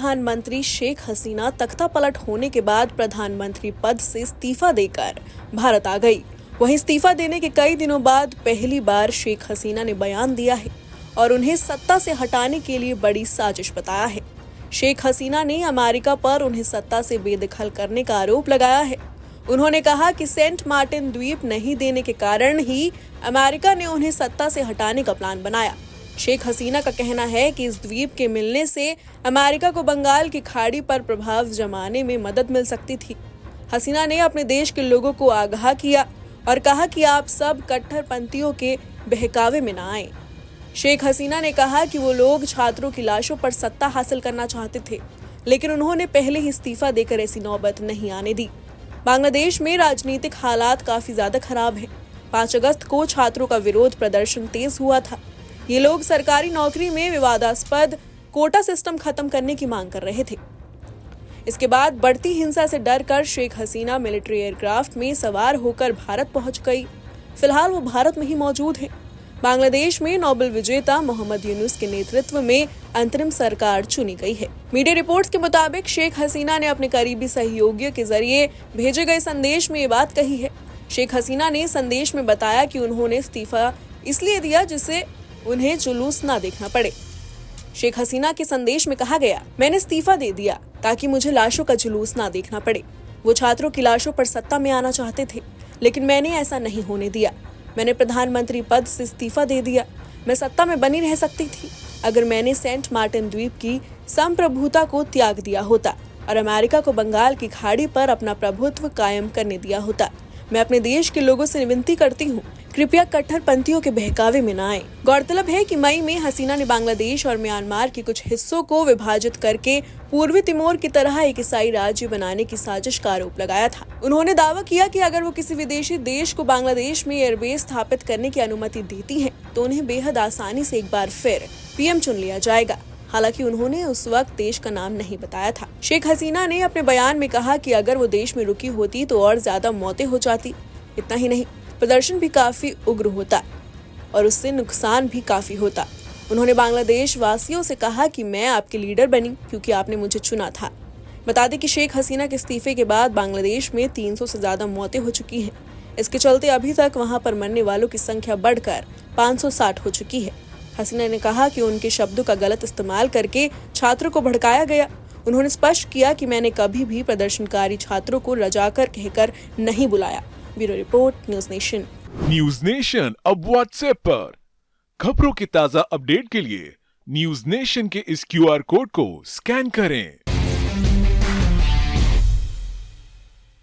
प्रधानमंत्री शेख हसीना तख्ता पलट होने के बाद प्रधानमंत्री पद से इस्तीफा देकर भारत आ गई। वहीं इस्तीफा देने के कई दिनों बाद पहली बार शेख हसीना ने बयान दिया है और उन्हें सत्ता से हटाने के लिए बड़ी साजिश बताया है। शेख हसीना ने अमेरिका पर उन्हें सत्ता से बेदखल करने का आरोप लगाया है। उन्होंने कहा कि सेंट मार्टिन द्वीप नहीं देने के कारण ही अमेरिका ने उन्हें सत्ता से हटाने का प्लान बनाया। शेख हसीना का कहना है कि इस द्वीप के मिलने से अमेरिका को बंगाल की खाड़ी पर प्रभाव जमाने में मदद मिल सकती थी। हसीना ने अपने देश के लोगों को आगाह किया और कहा कि आप सब कट्टरपंथियों के बहकावे में न आए। शेख हसीना ने कहा कि वो लोग छात्रों की लाशों पर सत्ता हासिल करना चाहते थे, लेकिन उन्होंने पहले ही इस्तीफा देकर ऐसी नौबत नहीं आने दी। बांग्लादेश में राजनीतिक हालात काफी ज्यादा खराब हैं। 5 अगस्त को छात्रों का विरोध प्रदर्शन तेज हुआ था। ये लोग सरकारी नौकरी में विवादास्पद कोटा सिस्टम खत्म करने की मांग कर रहे थे। इसके बाद बढ़ती हिंसा से डरकर शेख हसीना मिलिट्री एयरक्राफ्ट में सवार होकर भारत पहुंच गई। फिलहाल वो भारत में ही मौजूद हैं। बांग्लादेश में नोबेल विजेता मोहम्मद यूनुस के नेतृत्व में अंतरिम सरकार चुनी गई है। मीडिया रिपोर्ट्स के मुताबिक शेख हसीना ने अपने करीबी सहयोगियों के जरिए भेजे गए संदेश में ये बात कही है। शेख हसीना ने संदेश में बताया कि उन्होंने इस्तीफा इसलिए दिया जिससे उन्हें जुलूस ना देखना पड़े। शेख हसीना के संदेश में कहा गया, मैंने इस्तीफा दे दिया ताकि मुझे लाशों का जुलूस ना देखना पड़े। वो छात्रों की लाशों पर सत्ता में आना चाहते थे, लेकिन मैंने ऐसा नहीं होने दिया। मैंने प्रधानमंत्री पद से इस्तीफा दे दिया। मैं सत्ता में बनी रह सकती थी अगर मैंने सेंट मार्टिन द्वीप की संप्रभुता को त्याग दिया होता और अमेरिका को बंगाल की खाड़ी पर अपना प्रभुत्व कायम करने दिया होता। मैं अपने देश के लोगों से विनती करती हूँ, कृपया कट्टरपंथियों के बहकावे में न आए। गौरतलब है कि मई में हसीना ने बांग्लादेश और म्यांमार के कुछ हिस्सों को विभाजित करके पूर्वी तिमोर की तरह एक ईसाई राज्य बनाने की साजिश का आरोप लगाया था। उन्होंने दावा किया कि अगर वो किसी विदेशी देश को बांग्लादेश में एयरबेस स्थापित करने की अनुमति देती हैं, तो उन्हें बेहद आसानी से एक बार फिर पीएम चुन लिया जाएगा। हालांकि उन्होंने उस वक्त देश का नाम नहीं बताया था। शेख हसीना ने अपने बयान में कहा कि अगर वो देश में रुकी होती तो और ज्यादा मौतें हो जाती। इतना ही नहीं, प्रदर्शन भी काफी उग्र होता और उससे नुकसान भी काफी होता। उन्होंने बांग्लादेश वासियों से कहा कि मैं आपके लीडर बनी क्योंकि आपने मुझे चुना था। बता दें कि शेख हसीना के इस्तीफे के बाद बांग्लादेश में 300 से ज्यादा मौतें हो चुकी हैं। इसके चलते अभी तक वहां पर मरने वालों की संख्या बढ़कर 560 हो चुकी है। हसीना ने कहा कि उनके शब्दों का गलत इस्तेमाल करके छात्रों को भड़काया गया। उन्होंने स्पष्ट किया कि मैंने कभी भी प्रदर्शनकारी छात्रों को रजाकर कहकर नहीं बुलाया। Bureau report, news nation. News nation अब व्हाट्सएप पर खबरों की ताजा अपडेट के लिए न्यूज नेशन के इस QR कोड को स्कैन करें।